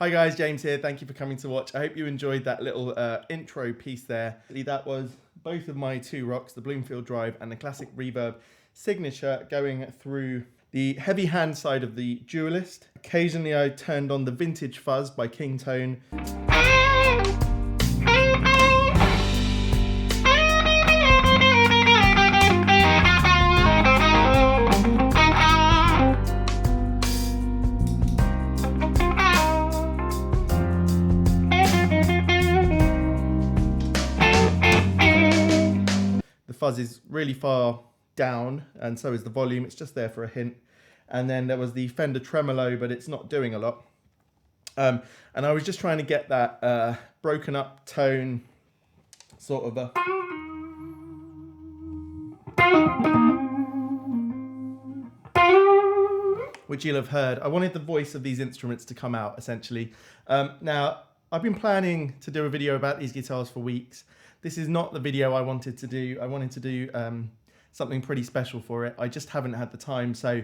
Hi guys, James here. Thank you for coming to watch. I hope you enjoyed that little intro piece there. That was both of my two rocks, the Bloomfield Drive and the Classic Reverb Signature, going through the heavy hand side of the Dualist. Occasionally I turned on the Vintage Fuzz by King Tone. Fuzz is really far down, and so is the volume. It's just there for a hint. And then there was the Fender Tremolo, but it's not doing a lot. And I was just trying to get that broken up tone, sort of a... which you'll have heard. I wanted the voice of these instruments to come out, essentially. Now, I've been planning to do a video about these guitars for weeks. This is not the video I wanted to do. I wanted to do something pretty special for it. I just haven't had the time. So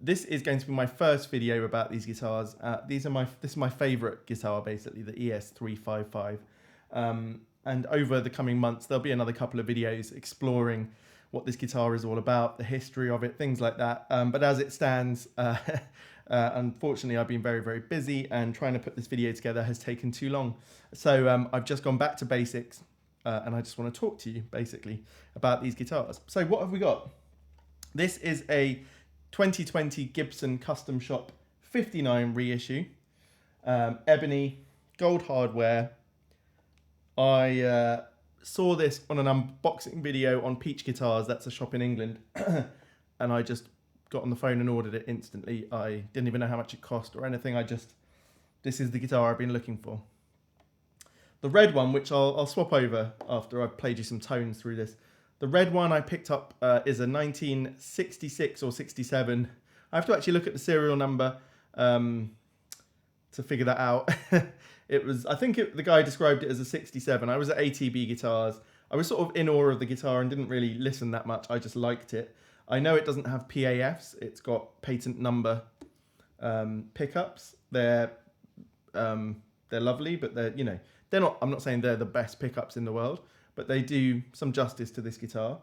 this is going to be my first video about these guitars. This is my favorite guitar, basically, the ES-355. And over the coming months, there'll be another couple of videos exploring what this guitar is all about, the history of it, things like that. But as it stands, unfortunately, I've been very, very busy, and trying to put this video together has taken too long. So I've just gone back to basics. And I just want to talk to you basically about these guitars. So what have we got? This is a 2020 Gibson Custom Shop 59 reissue, ebony, gold hardware. I saw this on an unboxing video on Peach Guitars, that's a shop in England, and I just got on the phone and ordered it instantly. I didn't even know how much it cost or anything. This is the guitar I've been looking for. The red one, which I'll swap over after I've played you some tones through this. The red one I picked up is a 1966 or 67. I have to actually look at the serial number to figure that out. I think the guy described it as a 67. I was at ATB Guitars. I was sort of in awe of the guitar and didn't really listen that much. I just liked it. I know it doesn't have PAFs. It's got patent number pickups. They're lovely, but they're not, I'm not saying they're the best pickups in the world, but they do some justice to this guitar.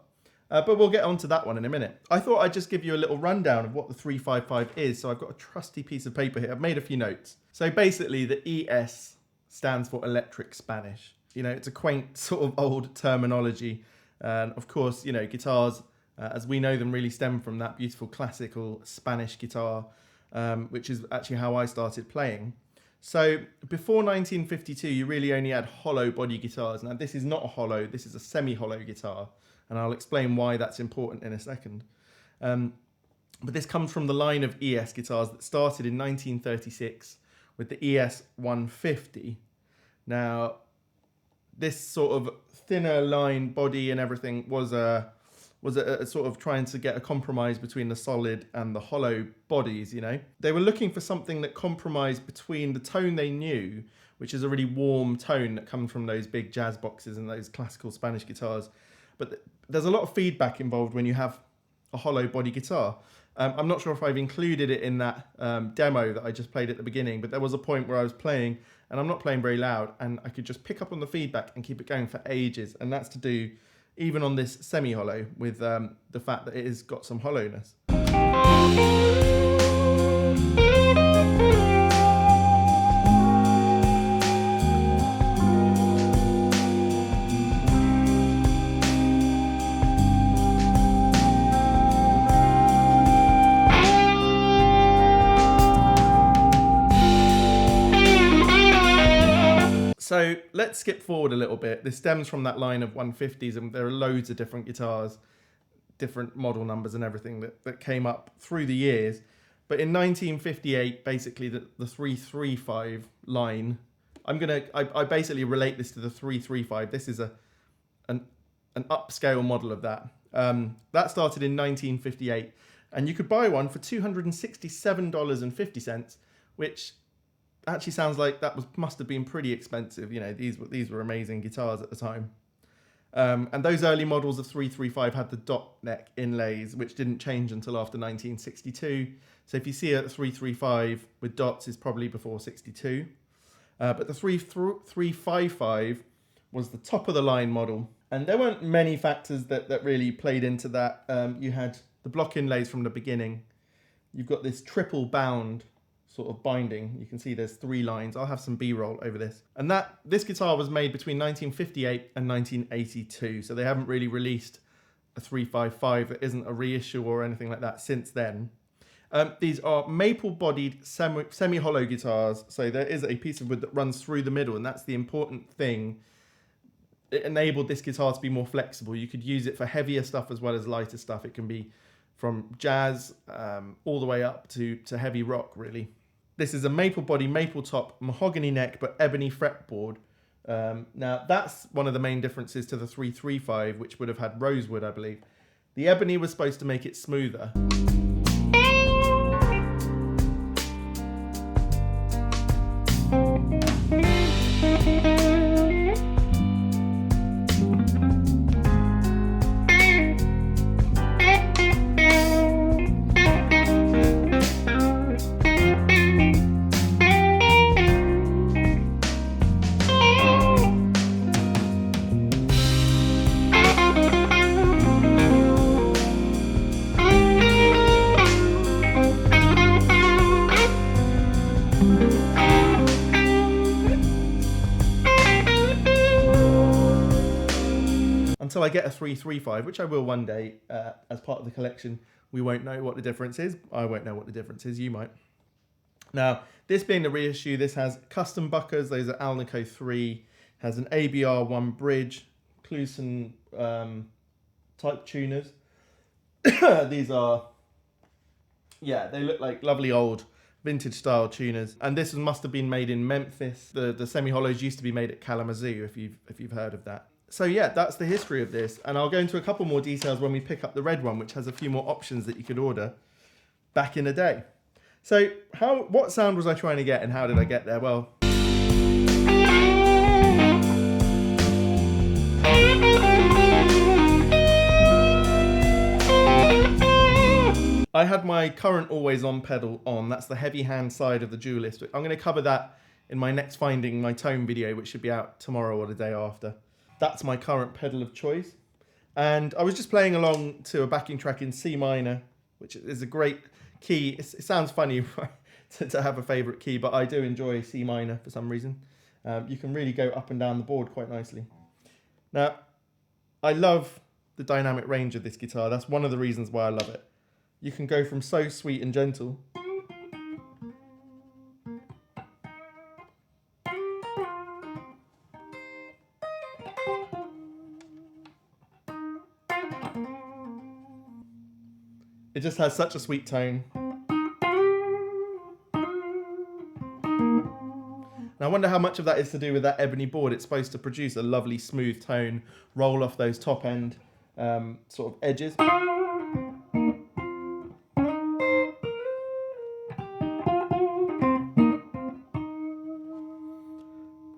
But we'll get onto that one in a minute. I thought I'd just give you a little rundown of what the 355 is. So I've got a trusty piece of paper here. I've made a few notes. So basically the ES stands for electric Spanish. It's a quaint sort of old terminology. And of course, guitars, as we know them, really stem from that beautiful classical Spanish guitar, which is actually how I started playing. So before 1952, you really only had hollow body guitars. Now this is not a hollow, this is a semi-hollow guitar, and I'll explain why that's important in a second. But this comes from the line of ES guitars that started in 1936 with the ES-150. Now this sort of thinner line body and everything was a sort of trying to get a compromise between the solid and the hollow bodies, They were looking for something that compromised between the tone they knew, which is a really warm tone that comes from those big jazz boxes and those classical Spanish guitars. But there's a lot of feedback involved when you have a hollow body guitar. I'm not sure if I've included it in that demo that I just played at the beginning, but there was a point where I was playing, and I'm not playing very loud, and I could just pick up on the feedback and keep it going for ages. And that's to do even on this semi-hollow with the fact that it has got some hollowness. So let's skip forward a little bit. This stems from that line of 150s, and there are loads of different guitars, different model numbers and everything that came up through the years. But in 1958, basically the 335 line, I basically relate this to the 335. This is an upscale model of that. That started in 1958, and you could buy one for $267.50, which actually sounds like that must have been pretty expensive. These were amazing guitars at the time. And those early models of 335 had the dot neck inlays, which didn't change until after 1962. So if you see a 335 with dots, it's probably before 62. But the 355 was the top of the line model. And there weren't many factors that really played into that. You had the block inlays from the beginning. You've got this triple bound sort of binding. You can see there's 3 lines. I'll have some B-roll over this. And this guitar was made between 1958 and 1982. So they haven't really released a 355 that isn't a reissue or anything like that since then. These are maple-bodied semi-hollow guitars. So there is a piece of wood that runs through the middle, and that's the important thing. It enabled this guitar to be more flexible. You could use it for heavier stuff as well as lighter stuff. It can be from jazz all the way up to heavy rock, really. This is a maple body, maple top, mahogany neck, but ebony fretboard. Now, that's one of the main differences to the 335, which would have had rosewood, I believe. The ebony was supposed to make it smoother. Until I get a 335, which I will one day as part of the collection, we won't know what the difference is. I won't know what the difference is, you might. Now, this being the reissue, this has custom buckers. Those are Alnico 3, has an ABR1 bridge, Clusen type tuners. These are, yeah, they look like lovely old vintage style tuners. And this must have been made in Memphis. The semi-hollows used to be made at Kalamazoo, if you've heard of that. So yeah, that's the history of this, and I'll go into a couple more details when we pick up the red one, which has a few more options that you could order back in the day. So what sound was I trying to get, and how did I get there? Well, I had my current always on pedal on. That's the heavy hand side of the Duelist. I'm going to cover that in my next Finding My Tone video, which should be out tomorrow or the day after. That's my current pedal of choice. And I was just playing along to a backing track in C minor, which is a great key. It sounds funny to have a favorite key, but I do enjoy C minor for some reason. You can really go up and down the board quite nicely. Now, I love the dynamic range of this guitar. That's one of the reasons why I love it. You can go from so sweet and gentle it just has such a sweet tone. Now I wonder how much of that is to do with that ebony board. It's supposed to produce a lovely smooth tone, roll off those top end sort of edges.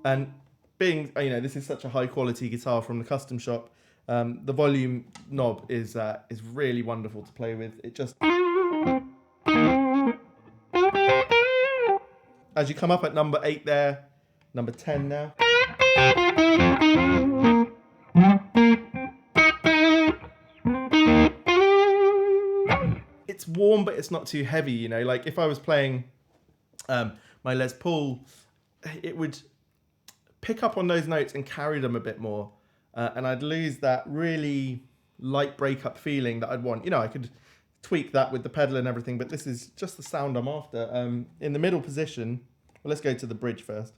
And being, this is such a high quality guitar from the Custom Shop, the volume knob is really wonderful to play with. It just, as you come up at number 8 there, number 10 now. It's warm, but it's not too heavy, like if I was playing my Les Paul, it would pick up on those notes and carry them a bit more. And I'd lose that really light breakup feeling that I'd want. I could tweak that with the pedal and everything, but this is just the sound I'm after. In the middle position, well, let's go to the bridge first.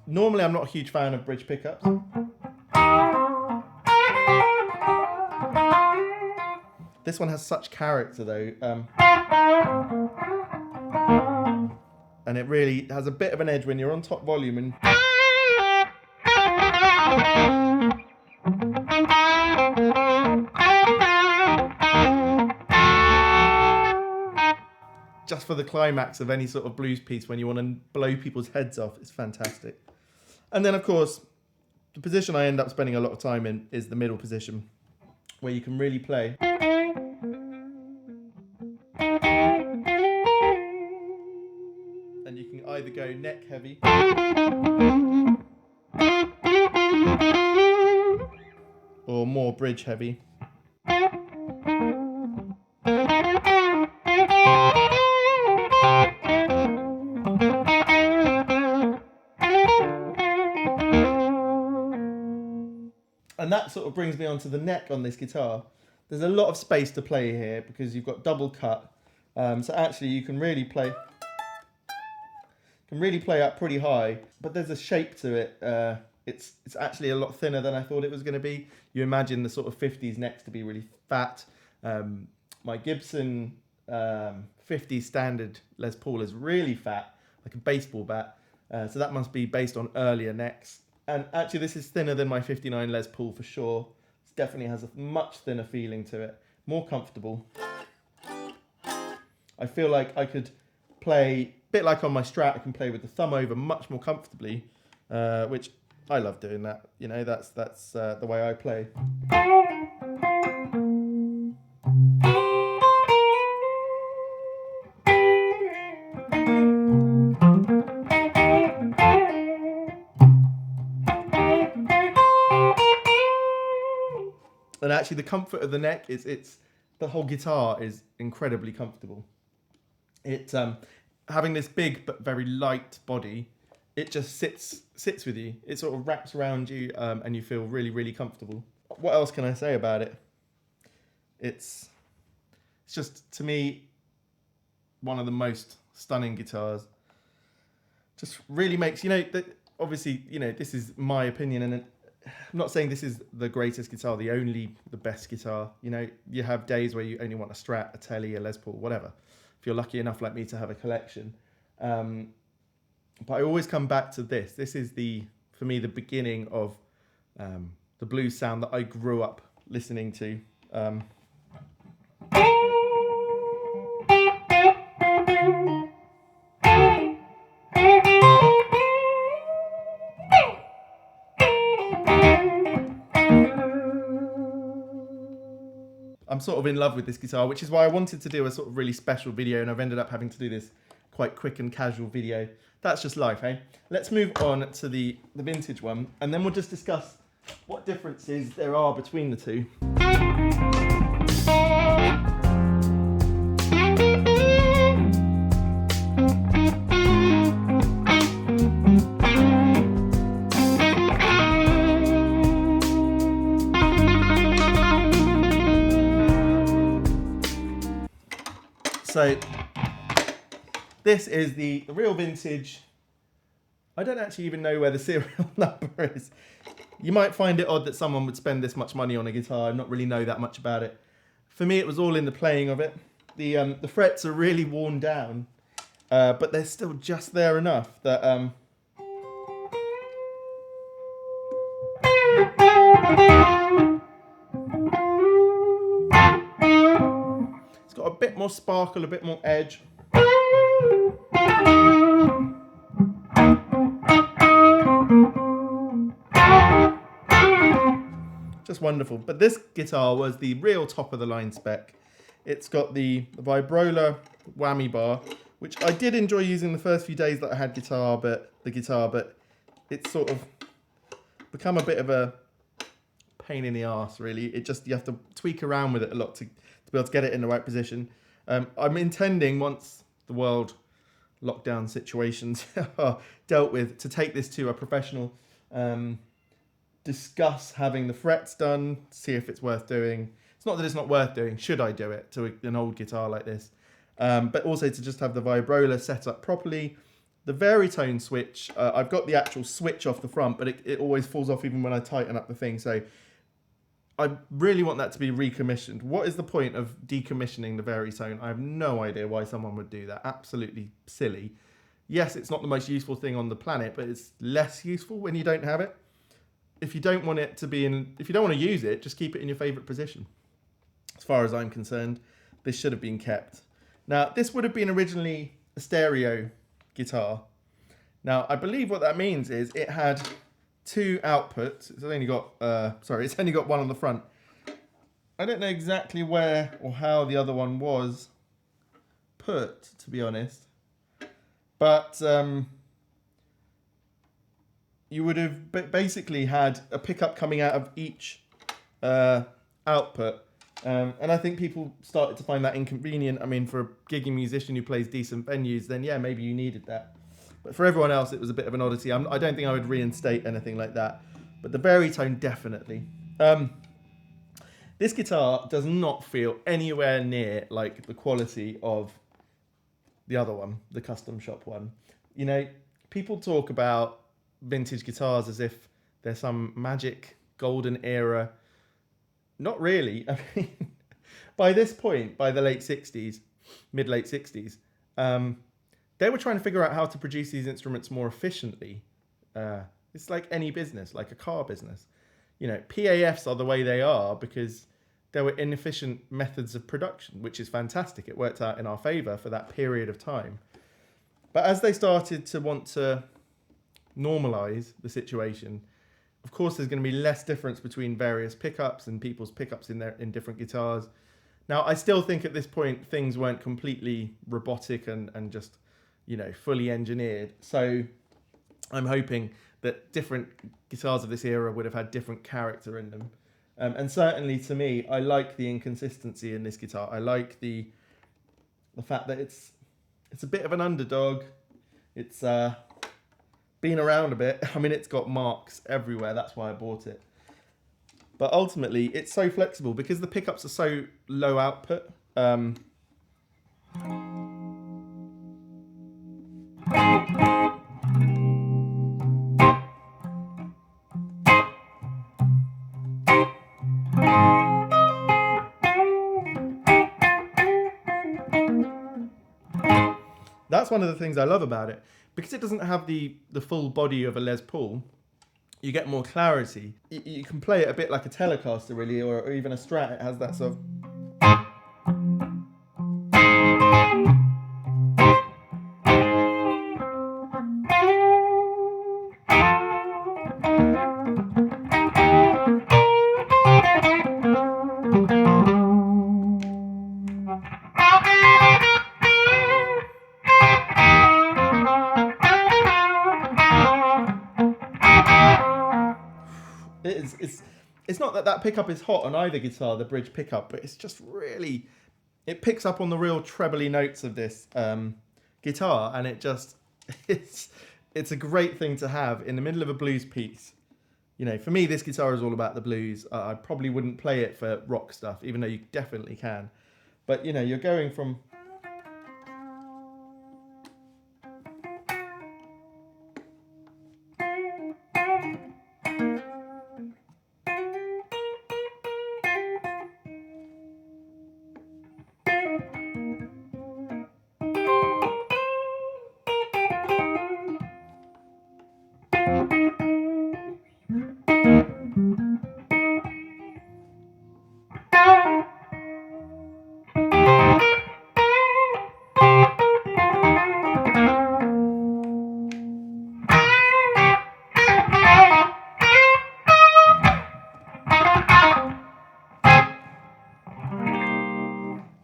Normally, I'm not a huge fan of bridge pickups. This one has such character though. And it really has a bit of an edge when you're on top volume and just for the climax of any sort of blues piece when you want to blow people's heads off, it's fantastic. And then of course, the position I end up spending a lot of time in is the middle position, where you can really play. either go neck heavy or more bridge heavy. And that sort of brings me on to the neck on this guitar. There's a lot of space to play here because you've got double cut. So actually you can really play up pretty high, but there's a shape to it. It's actually a lot thinner than I thought it was going to be. You imagine the sort of 50s necks to be really fat. My Gibson 50s standard Les Paul is really fat, like a baseball bat. So that must be based on earlier necks. And actually this is thinner than my 59 Les Paul for sure. It definitely has a much thinner feeling to it, more comfortable. I feel like I could play, a bit like on my Strat, I can play with the thumb over much more comfortably, which I love doing that. You know, that's the way I play. And actually the comfort of the neck is, the whole guitar is incredibly comfortable. It having this big but very light body, it just sits with you. It sort of wraps around you, and you feel really, really comfortable. What else can I say about it? It's just, to me, one of the most stunning guitars. Just really makes, you know, obviously, you know, this is my opinion, and I'm not saying this is the greatest guitar, the best guitar. You know, you have days where you only want a Strat, a Tele, a Les Paul, whatever. If you're lucky enough like me to have a collection. But I always come back to this. This is for me, the beginning of the blues sound that I grew up listening to. I'm sort of in love with this guitar, which is why I wanted to do a sort of really special video, and I've ended up having to do this quite quick and casual video. That's just life, eh? Let's move on to the vintage one, and then we'll just discuss what differences there are between the two. So this is the real vintage. I don't actually even know where the serial number is. You might find it odd that someone would spend this much money on a guitar. I not really know that much about it. For me, it was all in the playing of it. The frets are really worn down, but they're still just there enough that it's got a bit more sparkle, a bit more edge. Just wonderful. But this guitar was the real top of the line spec. It's got the vibrola whammy bar, which I did enjoy using the first few days that I had the guitar, but it's sort of become a bit of a pain in the arse, really. You have to tweak around with it a lot to be able to get it in the right position. I'm intending, once the world lockdown situations are dealt with, to take this to a professional, discuss having the frets done, see if it's worth doing. It's not that it's not worth doing. Should I do it to an old guitar like this? But also to just have the vibrola set up properly. The Veritone switch, I've got the actual switch off the front, but it always falls off even when I tighten up the thing. So I really want that to be recommissioned. What is the point of decommissioning the Veritone? I have no idea why someone would do that. Absolutely silly. Yes, it's not the most useful thing on the planet, but it's less useful when you don't have it. If you don't want it to be if you don't want to use it, just keep it in your favorite position. As far as I'm concerned, this should have been kept. Now, this would have been originally a stereo guitar. Now, I believe what that means is it had two outputs. It's only got one on the front. I don't know exactly where or how the other one was put, to be honest. But you would have basically had a pickup coming out of each output. And I think people started to find that inconvenient. I mean, for a gigging musician who plays decent venues, then yeah, maybe you needed that. But for everyone else, it was a bit of an oddity. I don't think I would reinstate anything like that. But the baritone, definitely. This guitar does not feel anywhere near like the quality of the other one, the Custom Shop one. You know, people talk about vintage guitars as if they're some magic golden era. Not really. I mean, by this point, by the late 60s, mid-late 60s, they were trying to figure out how to produce these instruments more efficiently. It's like any business, like a car business. You know, PAFs are the way they are because there were inefficient methods of production, which is fantastic. It worked out in our favor for that period of time. But as they started to want to normalize the situation, of course, there's going to be less difference between various pickups and people's pickups in different guitars. Now, I still think at this point, things weren't completely robotic and just, you know, fully engineered. So I'm hoping that different guitars of this era would have had different character in them. And certainly to me, I like the inconsistency in this guitar. I like the fact that it's a bit of an underdog. It's been around a bit. I mean, it's got marks everywhere. That's why I bought it. But ultimately, it's so flexible because the pickups are so low output. That's one of the things I love about it. Because it doesn't have the full body of a Les Paul, you get more clarity. You can play it a bit like a Telecaster, really, or even a Strat. It has that sort of... It's not that pickup is hot on either guitar, the bridge pickup, but it's just really, it picks up on the real trebly notes of this guitar, and it's a great thing to have in the middle of a blues piece. You know, for me, this guitar is all about the blues. I probably wouldn't play it for rock stuff, even though you definitely can. But, you know, you're going from...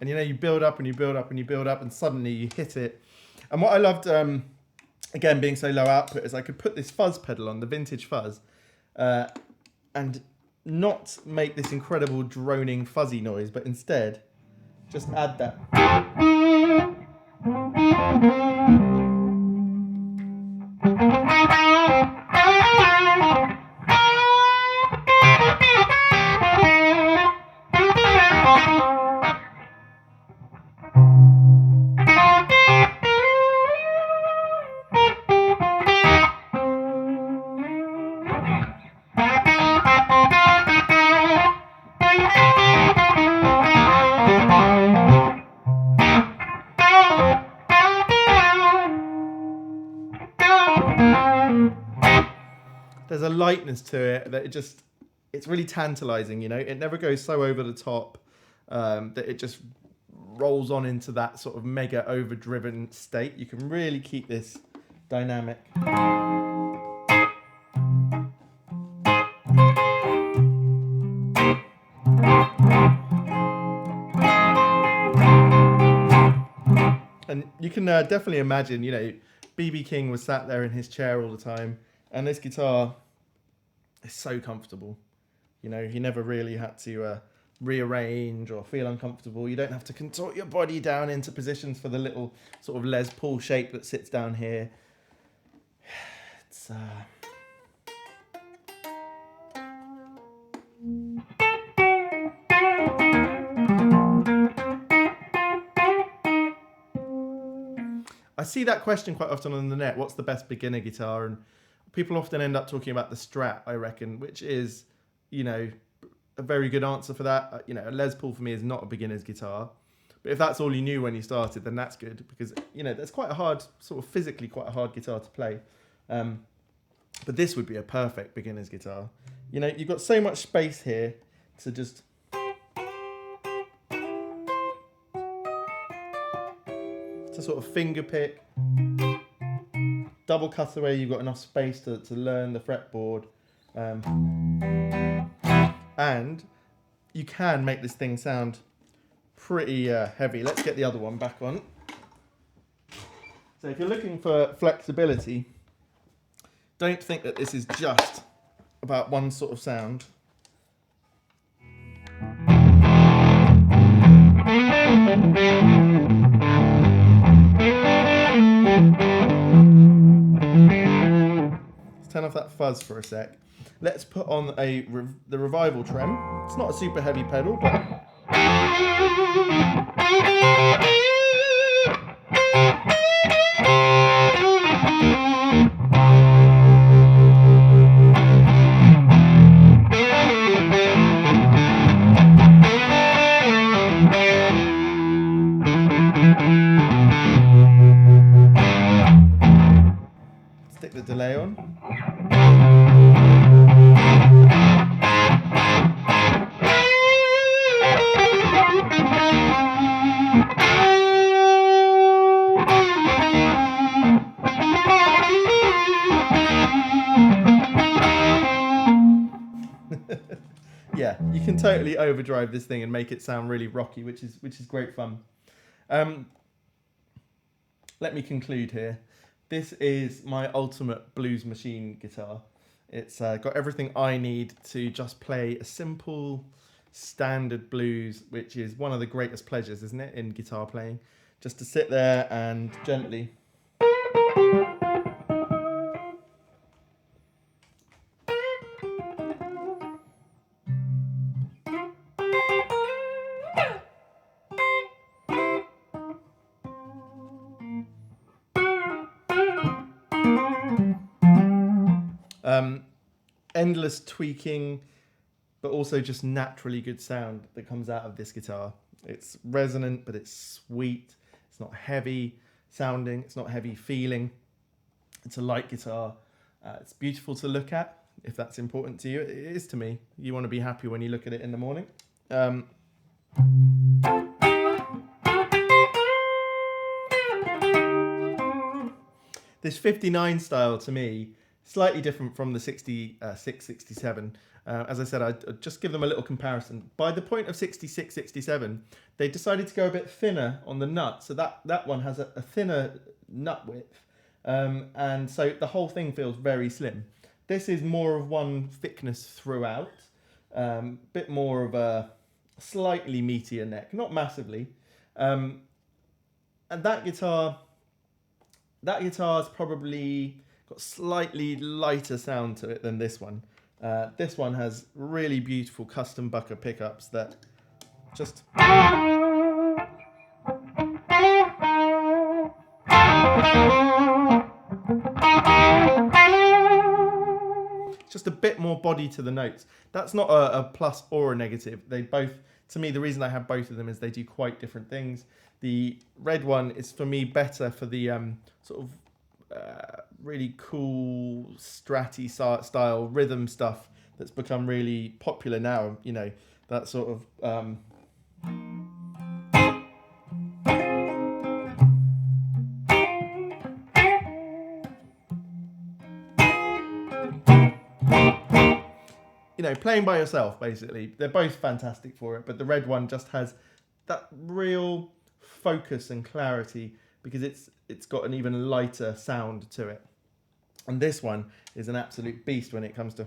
And, you know, you build up and you build up and you build up and suddenly you hit it. And what I loved, again, being so low output, is I could put this fuzz pedal on, the vintage fuzz, and not make this incredible droning fuzzy noise, but instead just add that. There's a lightness to it that it's really tantalizing, you know. It never goes so over the top that it just rolls on into that sort of mega overdriven state. You can really keep this dynamic. And you can definitely imagine, you know, BB King was sat there in his chair all the time, and this guitar is so comfortable. You know, he never really had to rearrange or feel uncomfortable. You don't have to contort your body down into positions for the little sort of Les Paul shape that sits down here. It's I see that question quite often on the net. What's the best beginner guitar? And people often end up talking about the Strat, I reckon, which is, you know, a very good answer for that. You know, a Les Paul for me is not a beginner's guitar. But if that's all you knew when you started, then that's good, because, you know, that's quite a hard, sort of physically quite a hard guitar to play. But this would be a perfect beginner's guitar. You know, you've got so much space here to just... to sort of finger pick. Double cutaway, you've got enough space to learn the fretboard. And you can make this thing sound pretty heavy. Let's get the other one back on. So if you're looking for flexibility, don't think that this is just about one sort of sound. Let's turn off that fuzz for a sec. Let's put on the Revival trem. It's not a super heavy pedal, but... Stick the delay on. Yeah, you can totally overdrive this thing and make it sound really rocky, which is great fun. Let me conclude here. This is my ultimate blues machine guitar. It's got everything I need to just play a simple, standard blues, which is one of the greatest pleasures, isn't it, in guitar playing? Just to sit there and gently... endless tweaking, but also just naturally good sound that comes out of this guitar. It's resonant, but it's sweet. It's not heavy sounding. It's not heavy feeling. It's a light guitar. It's beautiful to look at, if that's important to you. It is to me. You want to be happy when you look at it in the morning. This 59 style, to me, slightly different from the 66, 67. As I said, I'd just give them a little comparison. By the point of 66, 67, they decided to go a bit thinner on the nut. So that one has a thinner nut width. And so the whole thing feels very slim. This is more of one thickness throughout. Bit more of a slightly meatier neck, not massively. And that guitar's probably got slightly lighter sound to it than this one. This one has really beautiful custom bucker pickups that just... just a bit more body to the notes. That's not a plus or a negative. They both, to me, the reason I have both of them is they do quite different things. The red one is, for me, better for the sort of really cool stratty style rhythm stuff that's become really popular now. You know, that sort of... you know, playing by yourself, basically. They're both fantastic for it, but the red one just has that real focus and clarity because it's got an even lighter sound to it. And this one is an absolute beast when it comes to...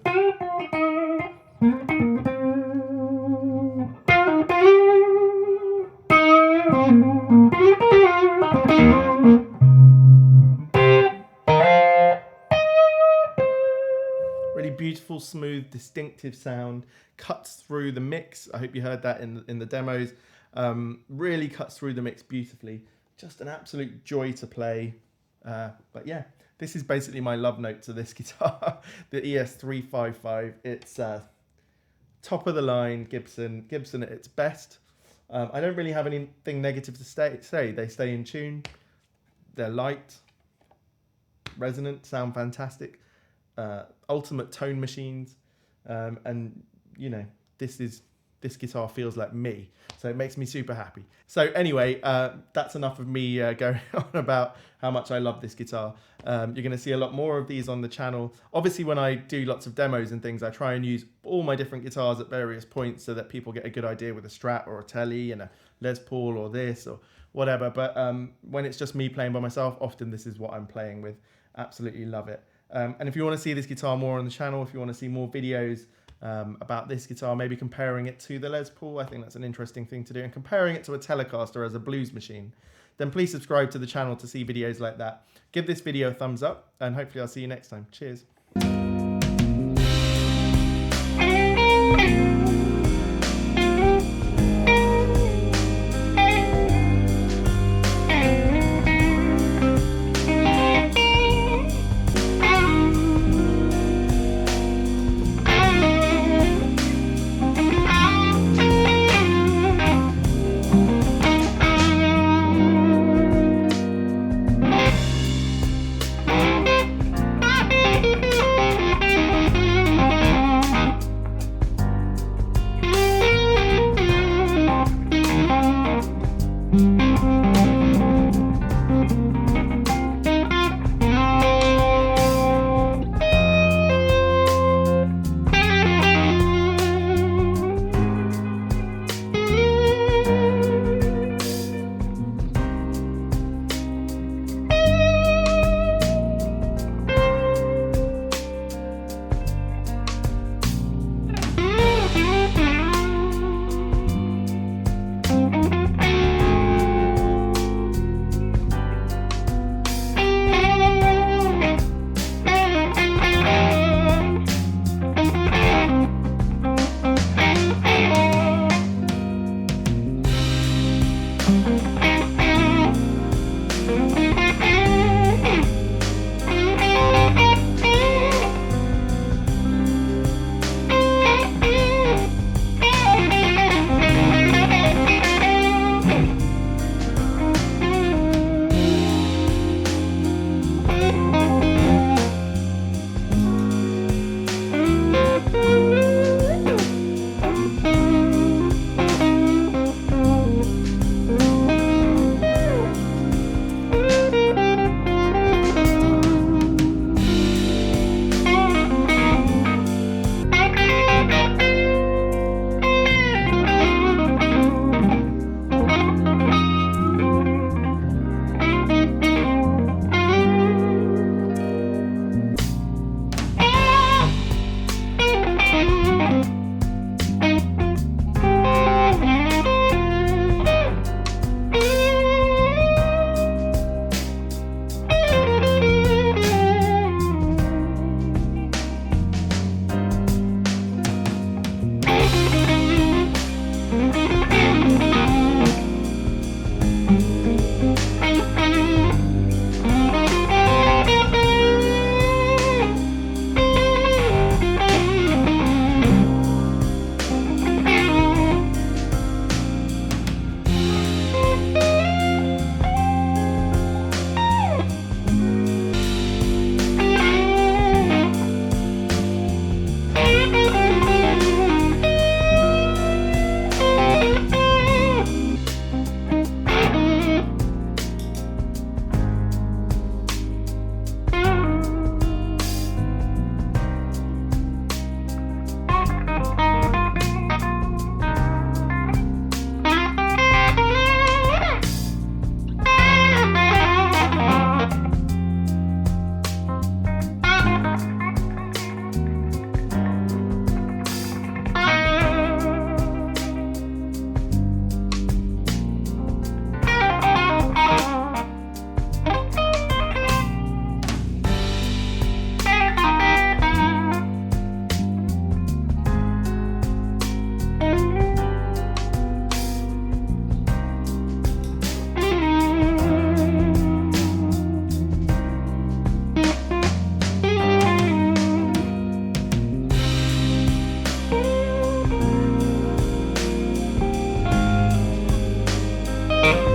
Really beautiful, smooth, distinctive sound, cuts through the mix. I hope you heard that in the demos. Really cuts through the mix beautifully. Just an absolute joy to play. But yeah, this is basically my love note to this guitar, the ES-355. It's top of the line Gibson at its best. I don't really have anything negative to say. They stay in tune. They're light, resonant, sound fantastic. Ultimate tone machines, and you know, this guitar feels like me, so it makes me super happy. So anyway, that's enough of me going on about how much I love this guitar. You're going to see a lot more of these on the channel. Obviously, when I do lots of demos and things, I try and use all my different guitars at various points so that people get a good idea with a Strat or a Tele and a Les Paul or this or whatever. But when it's just me playing by myself, often this is what I'm playing with. Absolutely love it. And if you want to see this guitar more on the channel, if you want to see more videos about this guitar, maybe comparing it to the Les Paul, I think that's an interesting thing to do, and comparing it to a Telecaster as a blues machine, then please subscribe to the channel to see videos like that. Give this video a thumbs up, and hopefully I'll see you next time. Cheers. bye.